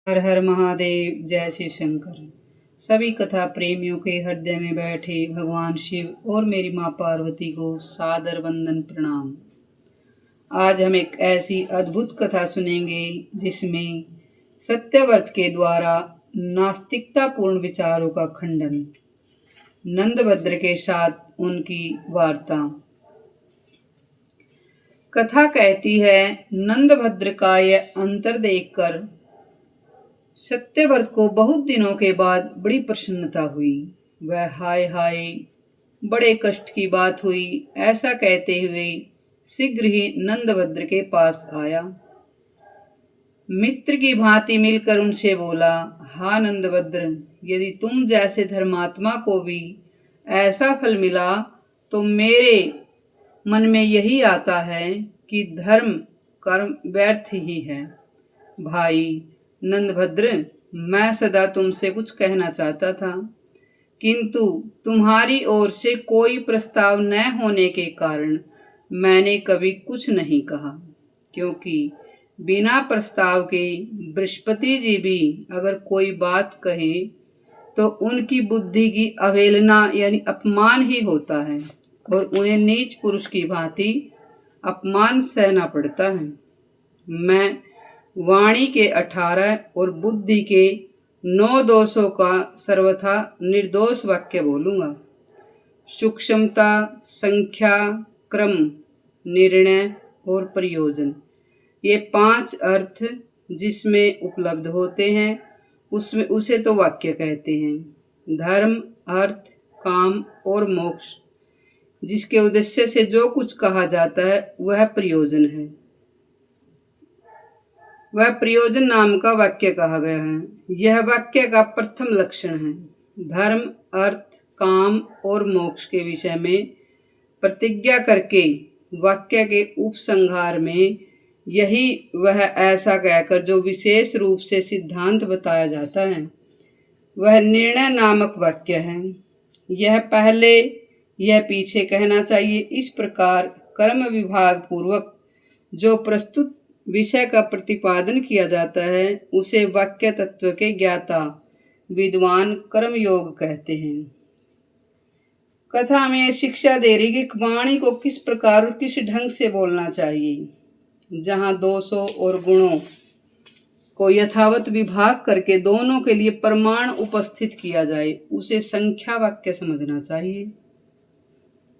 हर हर महादेव, जय श्री शंकर। सभी कथा प्रेमियों के हृदय में बैठे भगवान शिव और मेरी माँ पार्वती को सादर वंदन प्रणाम। आज हम एक ऐसी अद्भुत कथा सुनेंगे जिसमें सत्यव्रत के द्वारा नास्तिकता पूर्ण विचारों का खंडन। नंदभद्र के साथ उनकी वार्ता। कथा कहती है, नंदभद्र का यह अंतर देखकर सत्यव्रत को बहुत दिनों के बाद बड़ी प्रसन्नता हुई। वह हाय हाय बड़े कष्ट की बात हुई, ऐसा कहते हुए शीघ्र ही नंदभद्र के पास आया। मित्र की भांति मिलकर उनसे बोला, हाँ नंदभद्र, यदि तुम जैसे धर्मात्मा को भी ऐसा फल मिला तो मेरे मन में यही आता है कि धर्म कर्म व्यर्थ ही है। भाई नंदभद्र, मैं सदा तुमसे कुछ कहना चाहता था, किंतु तुम्हारी ओर से कोई प्रस्ताव न होने के कारण मैंने कभी कुछ नहीं कहा, क्योंकि बिना प्रस्ताव के बृहस्पति जी भी अगर कोई बात कहे तो उनकी बुद्धि की अवहेलना यानी अपमान ही होता है और उन्हें नीच पुरुष की भांति अपमान सहना पड़ता है। मैं वाणी के 18 और बुद्धि के 9 दोषों का सर्वथा निर्दोष वाक्य बोलूँगा। सूक्ष्मता, संख्या, क्रम, निर्णय और प्रयोजन, ये 5 अर्थ जिसमें उपलब्ध होते हैं उसमें उसे तो वाक्य कहते हैं। धर्म, अर्थ, काम और मोक्ष, जिसके उद्देश्य से जो कुछ कहा जाता है वह प्रयोजन है। वह प्रयोजन नाम का वाक्य कहा गया है। यह वाक्य का प्रथम लक्षण है। धर्म, अर्थ, काम और मोक्ष के विषय में प्रतिज्ञा करके वाक्य के उपसंहार में यही वह ऐसा कहकर जो विशेष रूप से सिद्धांत बताया जाता है वह निर्णय नामक वाक्य है। यह पहले यह पीछे कहना चाहिए। इस प्रकार कर्म विभाग पूर्वक जो प्रस्तुत विषय का प्रतिपादन किया जाता है उसे वाक्य तत्व के ज्ञाता विद्वान कर्म योग कहते हैं। कथा हमें शिक्षा दे रही कि वाणी को किस प्रकार और किस ढंग से बोलना चाहिए। जहाँ दोषों और गुणों को यथावत विभाग करके दोनों के लिए प्रमाण उपस्थित किया जाए उसे संख्या वाक्य समझना चाहिए।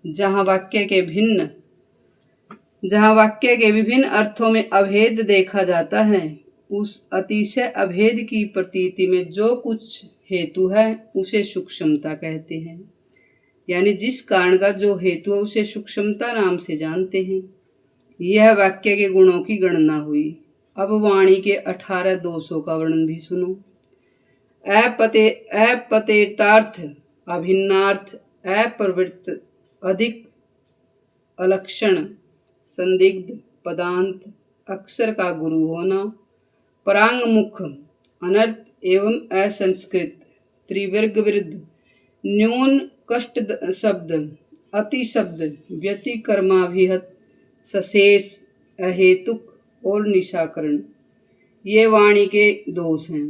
जहाँ वाक्य के विभिन्न अर्थों में अभेद देखा जाता है उस अतिशय अभेद की प्रतीति में जो कुछ हेतु है उसे सूक्ष्मता कहते हैं। यानी जिस कारण का जो हेतु है उसे सूक्ष्मता नाम से जानते हैं। यह वाक्य के गुणों की गणना हुई। अब वाणी के 18 दोषों का वर्णन भी सुनो। अपतेतार्थ, अभिन्नार्थ, अप्रवृत्त, अधिक, अलक्षण, संदिग्ध, पदांत, अक्षर का गुरु होना, परांगमुख, अनर्थ एवं असंस्कृत, त्रिवर्ग विरुद्ध, न्यून कष्ट शब्द, अति शब्द, व्यतिकर्माभिहत, सशेष, अहेतुक और निशाकरण, ये वाणी के दोष हैं।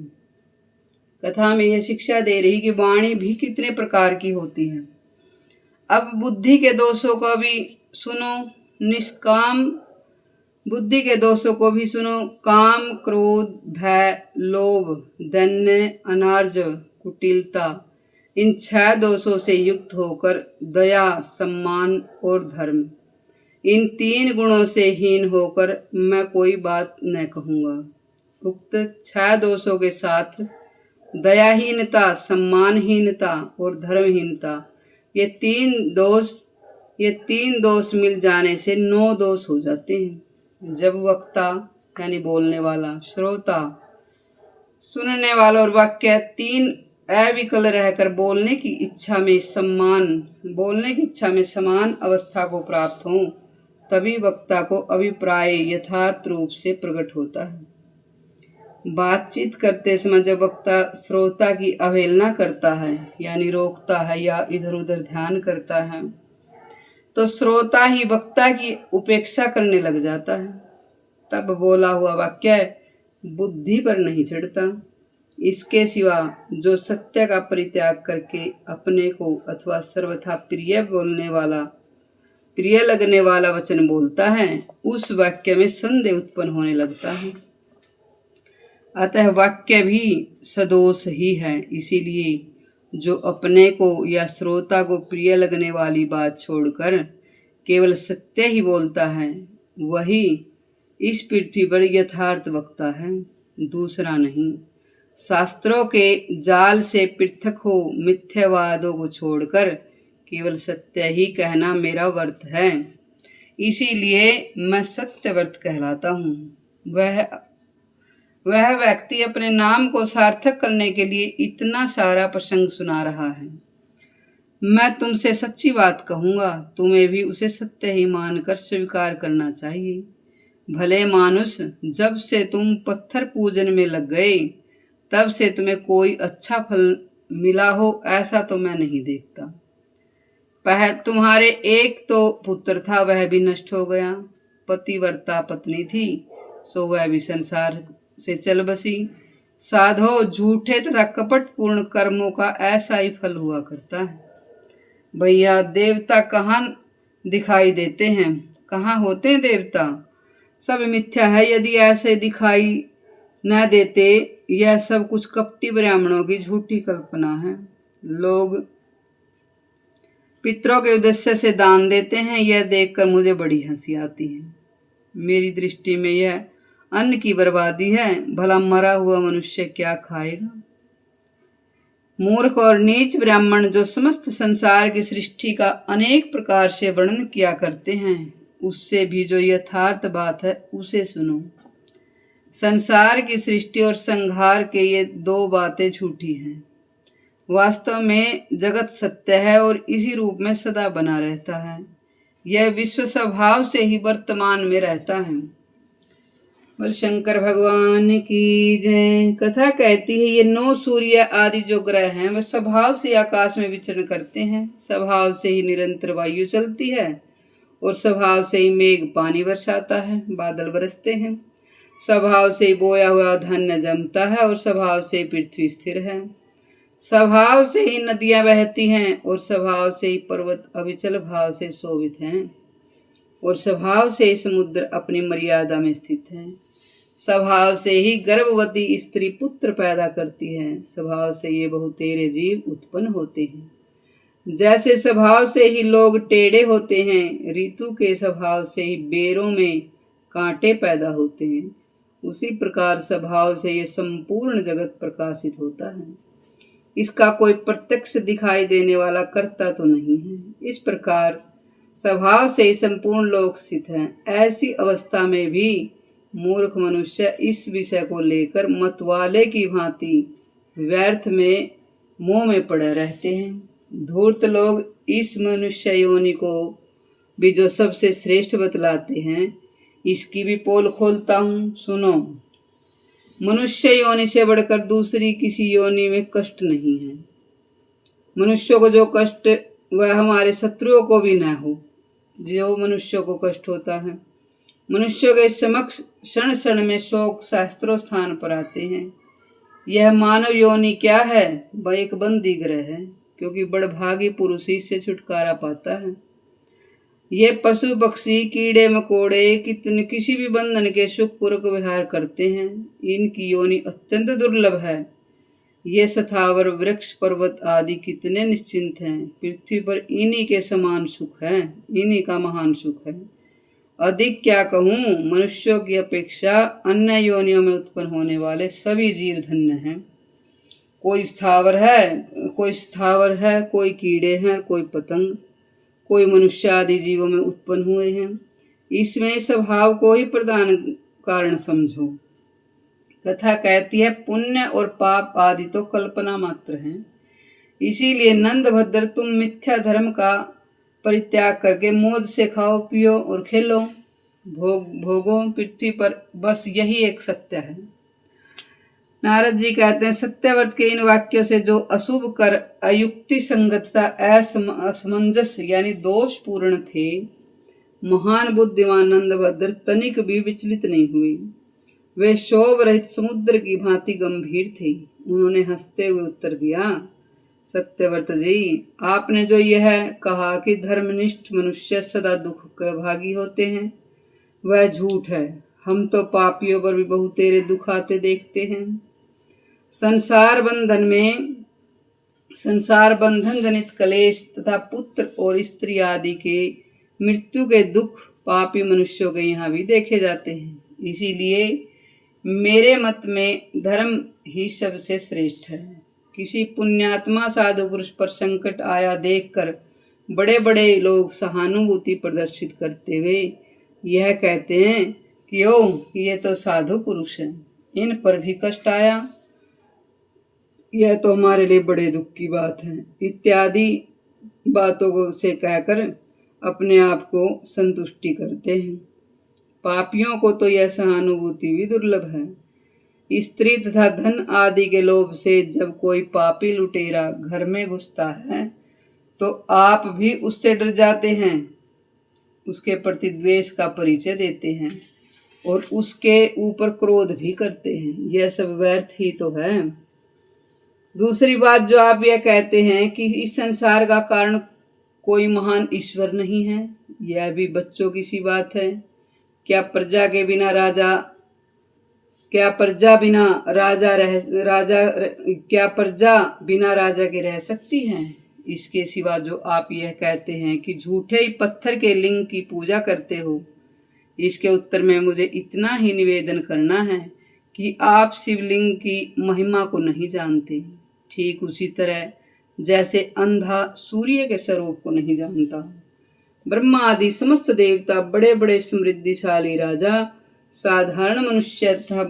कथा में यह शिक्षा दे रही कि वाणी भी कितने प्रकार की होती है। अब बुद्धि के दोषों का भी सुनो। निष्काम बुद्धि के दोषों को भी सुनो। काम, क्रोध, भय, लोभ, दैन्य, अनार्जव, कुटिलता, इन 6 दोषों से युक्त होकर दया, सम्मान और धर्म, इन 3 गुणों से हीन होकर मैं कोई बात न कहूँगा। उक्त 6 दोषों के साथ दयाहीनता, सम्मानहीनता और धर्महीनता, ये तीन दोष मिल जाने से 9 दोष हो जाते हैं। जब वक्ता यानी बोलने वाला, श्रोता सुनने वाला और वाक्य 3 अविकल रहकर बोलने की इच्छा में समान अवस्था को प्राप्त हो तभी वक्ता को अभिप्राय यथार्थ रूप से प्रकट होता है। बातचीत करते समय जब वक्ता श्रोता की अवहेलना करता है यानी रोकता है या इधर उधर ध्यान करता है तो श्रोता ही वक्ता की उपेक्षा करने लग जाता है। तब बोला हुआ वाक्य बुद्धि पर नहीं चढ़ता। इसके सिवा जो सत्य का परित्याग करके अपने को अथवा सर्वथा प्रिय लगने वाला वचन बोलता है, उस वाक्य में संदेह उत्पन्न होने लगता है। अतः वाक्य भी सदोष ही है। इसीलिए जो अपने को या श्रोता को प्रिय लगने वाली बात छोड़कर केवल सत्य ही बोलता है, वही इस पृथ्वी पर यथार्थ वक्ता है, दूसरा नहीं। शास्त्रों के जाल से पृथक हो मिथ्यावादों को छोड़कर केवल सत्य ही कहना मेरा व्रत है। इसीलिए मैं सत्यव्रत कहलाता हूँ। वह व्यक्ति अपने नाम को सार्थक करने के लिए इतना सारा प्रसंग सुना रहा है। मैं तुमसे सच्ची बात कहूँगा, तुम्हें भी उसे सत्य ही मानकर स्वीकार करना चाहिए। भले मानुष, जब से तुम पत्थर पूजन में लग गए तब से तुम्हें कोई अच्छा फल मिला हो, ऐसा तो मैं नहीं देखता। तुम्हारे एक तो पुत्र था, वह भी नष्ट हो गया। पतिव्रता पत्नी थी, सो वह भी संसार से चल बसी। साधो, झूठे तथा कपटपूर्ण कर्मों का ऐसा ही फल हुआ करता है। भैया, देवता कहाँ दिखाई देते हैं? कहाँ होते हैं देवता? सब मिथ्या है। यदि ऐसे दिखाई न देते, यह सब कुछ कपटी ब्राह्मणों की झूठी कल्पना है। लोग पितरों के उद्देश्य से दान देते हैं, यह देखकर मुझे बड़ी हंसी आती है। मेरी दृष्टि में यह अन्न की बर्बादी है। भला मरा हुआ मनुष्य क्या खाएगा? मूर्ख और नीच ब्राह्मण जो समस्त संसार की सृष्टि का अनेक प्रकार से वर्णन किया करते हैं, उससे भी जो यथार्थ बात है उसे सुनो। संसार की सृष्टि और संहार के ये दो बातें झूठी हैं। वास्तव में जगत सत्य है और इसी रूप में सदा बना रहता है। यह विश्व स्वभाव से ही वर्तमान में रहता है। बोल शंकर भगवान की जय। कथा कहती है, ये 9 सूर्य आदि जो ग्रह हैं वह स्वभाव से आकाश में विचरण करते हैं। स्वभाव से ही निरंतर वायु चलती है और स्वभाव से ही मेघ पानी बरसाता है, बादल बरसते हैं। स्वभाव से ही बोया हुआ धान्य जमता है और स्वभाव से ही पृथ्वी स्थिर है। स्वभाव से ही नदियां बहती हैं और स्वभाव से ही पर्वत अविचल भाव से शोभित हैं और स्वभाव से ही समुद्र अपनी मर्यादा में स्थित है। स्वभाव से ही गर्भवती स्त्री पुत्र पैदा करती है। स्वभाव से ये बहुतेरे जीव उत्पन्न होते हैं। जैसे स्वभाव से ही लोग टेढ़े होते हैं, ऋतु के स्वभाव से ही बेरों में कांटे पैदा होते हैं, उसी प्रकार स्वभाव से ये संपूर्ण जगत प्रकाशित होता है। इसका कोई प्रत्यक्ष दिखाई देने वाला कर्ता तो नहीं है। इस प्रकार स्वभाव से ही संपूर्ण लोक स्थित हैं। ऐसी अवस्था में भी मूर्ख मनुष्य इस विषय को लेकर मतवाले की भांति व्यर्थ में मोह में पड़े रहते हैं। धूर्त लोग इस मनुष्य योनि को भी जो सबसे श्रेष्ठ बतलाते हैं, इसकी भी पोल खोलता हूँ, सुनो। मनुष्य योनि से बढ़कर दूसरी किसी योनि में कष्ट नहीं है। मनुष्यों को जो कष्ट वह हमारे शत्रुओं को भी न हो, जो मनुष्यों को कष्ट होता है। मनुष्यों के समक्ष क्षण क्षण में शोक शास्त्रों स्थान पर आते हैं। यह मानव योनि क्या है? वह एक बंदी ग्रह है, क्योंकि बड़भागी पुरुष ही से छुटकारा पाता है। ये पशु पक्षी कीड़े मकोड़े किसी भी बंधन के सुखपूर्वक विहार करते हैं। इनकी योनि अत्यंत दुर्लभ है। ये स्थावर वृक्ष पर्वत आदि कितने निश्चिंत हैं। पृथ्वी पर इन्हीं के समान सुख है, इन्हीं का महान सुख है। अधिक क्या कहूँ, मनुष्यों की अपेक्षा अन्य योनियों में उत्पन्न होने वाले सभी जीव धन्य हैं। कोई स्थावर है, कोई कीड़े हैं, कोई पतंग, कोई मनुष्य आदि जीवों में उत्पन्न हुए हैं। इसमें स्वभाव को ही प्रधान कारण समझो। कथा कहती है, पुण्य और पाप आदि तो कल्पना मात्र हैं। इसीलिए नंदभद्र, तुम मिथ्या धर्म का परित्याग करके मौज से खाओ पियो और खेलो, भोगो पृथ्वी पर, बस यही एक सत्य है। नारद जी कहते हैं, सत्यव्रत के इन वाक्यों से जो अशुभ कर अयुक्ति संगतता असमंजस यानी दोष पूर्ण थे, महान बुद्धिमान नंदभद्र तनिक भी विचलित नहीं हुए। वे शोभ रहित समुद्र की भांति गंभीर थी। उन्होंने हंसते हुए उत्तर दिया, सत्यव्रत जी, आपने जो यह कहा कि धर्मनिष्ठ मनुष्य सदा दुख के भागी होते हैं, वह झूठ है। हम तो पापियों पर भी बहुतेरे दुख आते देखते हैं। संसार बंधन जनित कलेश तथा पुत्र और स्त्री आदि के मृत्यु के दुख पापी मनुष्यों के यहाँ भी देखे जाते हैं। इसीलिए मेरे मत में धर्म ही सबसे श्रेष्ठ है। किसी पुण्यात्मा साधु पुरुष पर संकट आया देखकर बड़े बड़े लोग सहानुभूति प्रदर्शित करते हुए यह कहते हैं कि ये तो साधु पुरुष हैं, इन पर भी कष्ट आया, यह तो हमारे लिए बड़े दुख की बात है, इत्यादि बातों को से कहकर अपने आप को संतुष्टि करते हैं। पापियों को तो यह सहानुभूति भी दुर्लभ है। स्त्री तथा धन आदि के लोभ से जब कोई पापी लुटेरा घर में घुसता है तो आप भी उससे डर जाते हैं, उसके प्रति द्वेष का परिचय देते हैं और उसके ऊपर क्रोध भी करते हैं। यह सब व्यर्थ ही तो है। दूसरी बात जो आप यह कहते हैं कि इस संसार का कारण कोई महान ईश्वर नहीं है, यह भी बच्चों की सी बात है। क्या प्रजा बिना राजा के रह सकती है? इसके सिवा जो आप यह कहते हैं कि झूठे ही पत्थर के लिंग की पूजा करते हो, इसके उत्तर में मुझे इतना ही निवेदन करना है कि आप शिवलिंग की महिमा को नहीं जानते, ठीक उसी तरह जैसे अंधा सूर्य के स्वरूप को नहीं जानता। ब्रह्मा आदि समस्त देवता, बड़े बड़े समृद्धिशाली राजा, साधारण मनुष्य तथा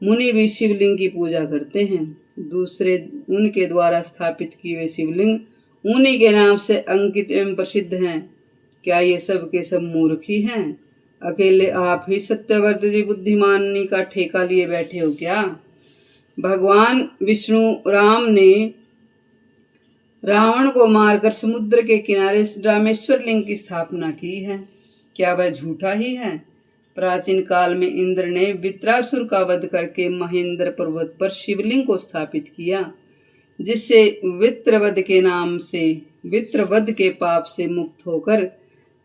मुनि भी शिवलिंग की पूजा करते हैं। दूसरे उनके द्वारा स्थापित किए हुए शिवलिंग उन्हीं के नाम से अंकित एवं प्रसिद्ध हैं। क्या ये सब के सब मूर्ख ही हैं? अकेले आप ही सत्यव्रत जी बुद्धिमानी का ठेका लिए बैठे हो क्या? भगवान विष्णु राम ने रावण को मारकर समुद्र के किनारे रामेश्वर लिंग की स्थापना की है। क्या वह झूठा ही है? प्राचीन काल में इंद्र ने वित्रासुर का वध करके महेंद्र पर्वत पर शिवलिंग को स्थापित किया, जिससे वित्रवध के पाप से मुक्त होकर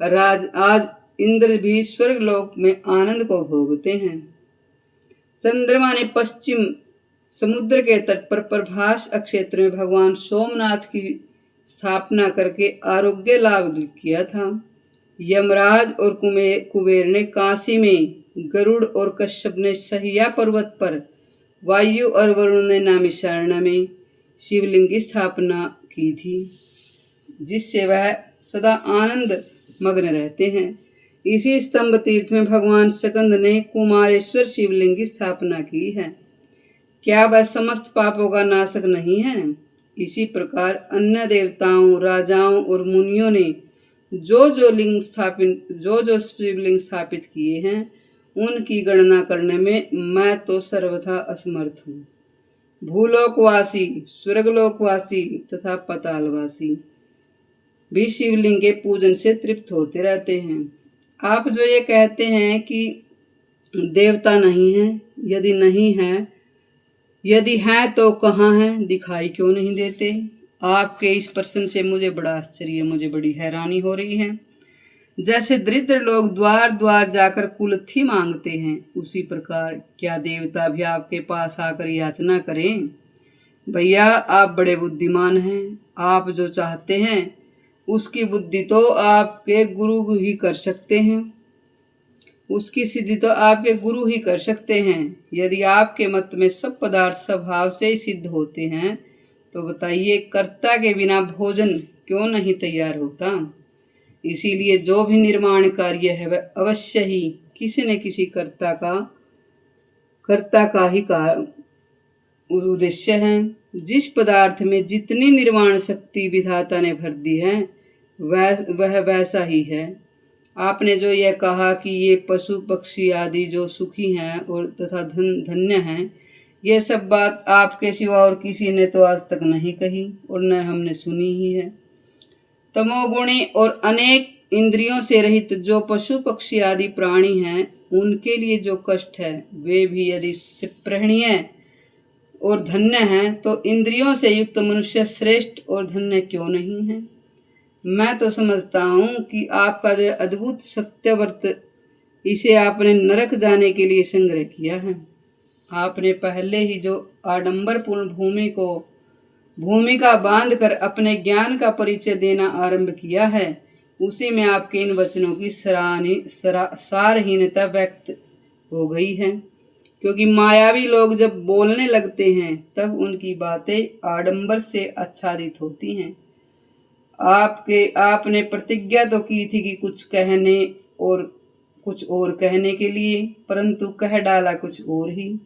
आज इंद्र भी स्वर्गलोक में आनंद को भोगते हैं। चंद्रमा ने पश्चिम समुद्र के तट पर प्रभास क्षेत्र में भगवान सोमनाथ की स्थापना करके आरोग्य लाभ किया था। यमराज और कुबेर ने काशी में, गरुड़ और कश्यप ने सहिया पर्वत पर, वायु और वरुण ने नैमिषारण्य में शिवलिंग की स्थापना की थी, जिससे वह सदा आनंद मग्न रहते हैं। इसी स्तंभ तीर्थ में भगवान सकंद ने कुमारेश्वर शिवलिंग की स्थापना की है। क्या वह समस्त पापों का नाशक नहीं है? इसी प्रकार अन्य देवताओं, राजाओं और मुनियों ने जो शिवलिंग स्थापित किए हैं, उनकी गणना करने में मैं तो सर्वथा असमर्थ हूँ। भूलोकवासी, स्वर्गलोकवासी तथा पतालवासी भी शिवलिंग के पूजन से तृप्त होते रहते हैं। आप जो ये कहते हैं कि देवता नहीं है, यदि हैं तो कहाँ हैं, दिखाई क्यों नहीं देते? आपके इस प्रश्न से मुझे बड़ा आश्चर्य, मुझे बड़ी हैरानी हो रही है। जैसे दरिद्र लोग द्वार द्वार जाकर कुलथी मांगते हैं, उसी प्रकार क्या देवता भी आपके पास आकर याचना करें? भैया, आप बड़े बुद्धिमान हैं। आप जो चाहते हैं उसकी बुद्धि तो आपके गुरु ही कर सकते हैं, उसकी सिद्धि तो आपके गुरु ही कर सकते हैं। यदि आपके मत में सब पदार्थ स्वभाव से ही सिद्ध होते हैं, तो बताइए कर्ता के बिना भोजन क्यों नहीं तैयार होता? इसीलिए जो भी निर्माण कार्य है वह अवश्य ही किसी न किसी कर्ता का ही उद्देश्य है। जिस पदार्थ में जितनी निर्माण शक्ति विधाता ने भर दी है, वह वैसा ही है। आपने जो यह कहा कि ये पशु पक्षी आदि जो सुखी हैं और तथा धन्य हैं, यह सब बात आपके सिवा और किसी ने तो आज तक नहीं कही और न हमने सुनी ही है। तमोगुणी और अनेक इंद्रियों से रहित जो पशु पक्षी आदि प्राणी हैं, उनके लिए जो कष्ट है वे भी यदि स्पृहणीय और धन्य हैं तो इंद्रियों से युक्त मनुष्य श्रेष्ठ और धन्य क्यों नहीं है। मैं तो समझता हूँ कि आपका जो अद्भुत सत्यव्रत, इसे आपने नरक जाने के लिए संग्रह किया है। आपने पहले ही जो आडंबरपूर्ण भूमिका बांध कर अपने ज्ञान का परिचय देना आरंभ किया है, उसी में आपके इन वचनों की सारहीनता व्यक्त हो गई है। क्योंकि मायावी लोग जब बोलने लगते हैं तब उनकी बातें आडंबर से आच्छादित होती हैं। आपने प्रतिज्ञा तो की थी कि कुछ और कहने के लिए, परंतु कह डाला कुछ और ही।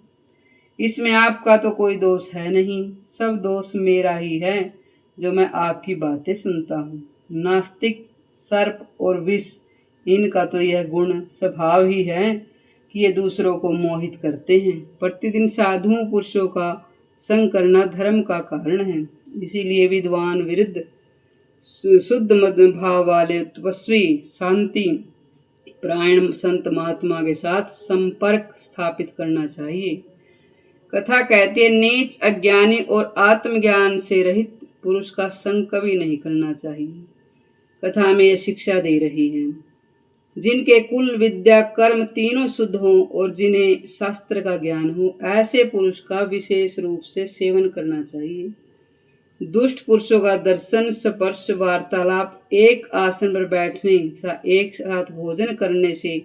इसमें आपका तो कोई दोष है नहीं, सब दोष मेरा ही है जो मैं आपकी बातें सुनता हूँ। नास्तिक, सर्प और विष, इनका तो यह गुण स्वभाव ही है कि ये दूसरों को मोहित करते हैं। प्रतिदिन साधुओं पुरुषों का संग करना धर्म का कारण है। इसीलिए विद्वान विरुद्ध शुद्ध मध्य भाव वाले तपस्वी शांति प्रायण संत महात्मा के साथ संपर्क स्थापित करना चाहिए। कथा कहती है, नीच, अज्ञानी और आत्मज्ञान से रहित पुरुष का संग कभी नहीं करना चाहिए। कथा में यह शिक्षा दे रही है। जिनके कुल, विद्या, कर्म तीनों शुद्ध हों और जिन्हें शास्त्र का ज्ञान हो, ऐसे पुरुष का विशेष रूप से सेवन करना चाहिए। दुष्ट पुरुषों का दर्शन, स्पर्श, वार्तालाप, एक आसन पर बैठने तथा एक साथ भोजन करने से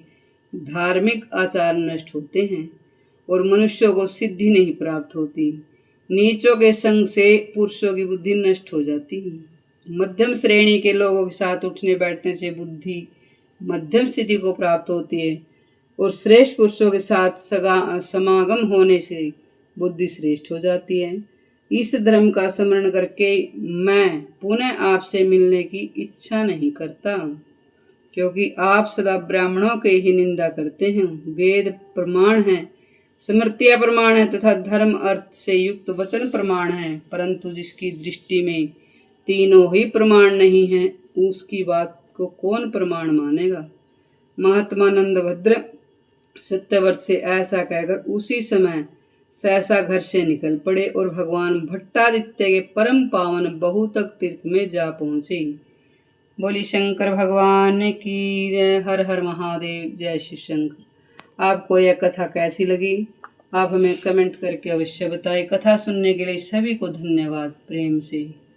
धार्मिक आचार नष्ट होते हैं और मनुष्यों को सिद्धि नहीं प्राप्त होती। नीचों के संग से पुरुषों की बुद्धि नष्ट हो जाती है। मध्यम श्रेणी के लोगों के साथ उठने बैठने से बुद्धि मध्यम स्थिति को प्राप्त होती है और श्रेष्ठ पुरुषों के साथ समागम होने से बुद्धि श्रेष्ठ हो जाती है। इस धर्म का स्मरण करके मैं पुनः आपसे मिलने की इच्छा नहीं करता, क्योंकि आप सदा ब्राह्मणों के ही निंदा करते हैं। वेद प्रमाण है, स्मृतियाँ प्रमाण है तथा धर्म अर्थ से युक्त वचन प्रमाण है, परंतु जिसकी दृष्टि में तीनों ही प्रमाण नहीं है, उसकी बात को कौन प्रमाण मानेगा। महात्मा नंदभद्र सत्यव्रत से ऐसा कहकर उसी समय सहसा घर से निकल पड़े और भगवान भट्टादित्य के परम पावन बहुतक तीर्थ में जा पहुंचे। बोली शंकर भगवान की जय। हर हर महादेव। जय शिव शंकर। आपको यह कथा कैसी लगी आप हमें कमेंट करके अवश्य बताएं। कथा सुनने के लिए सभी को धन्यवाद। प्रेम से।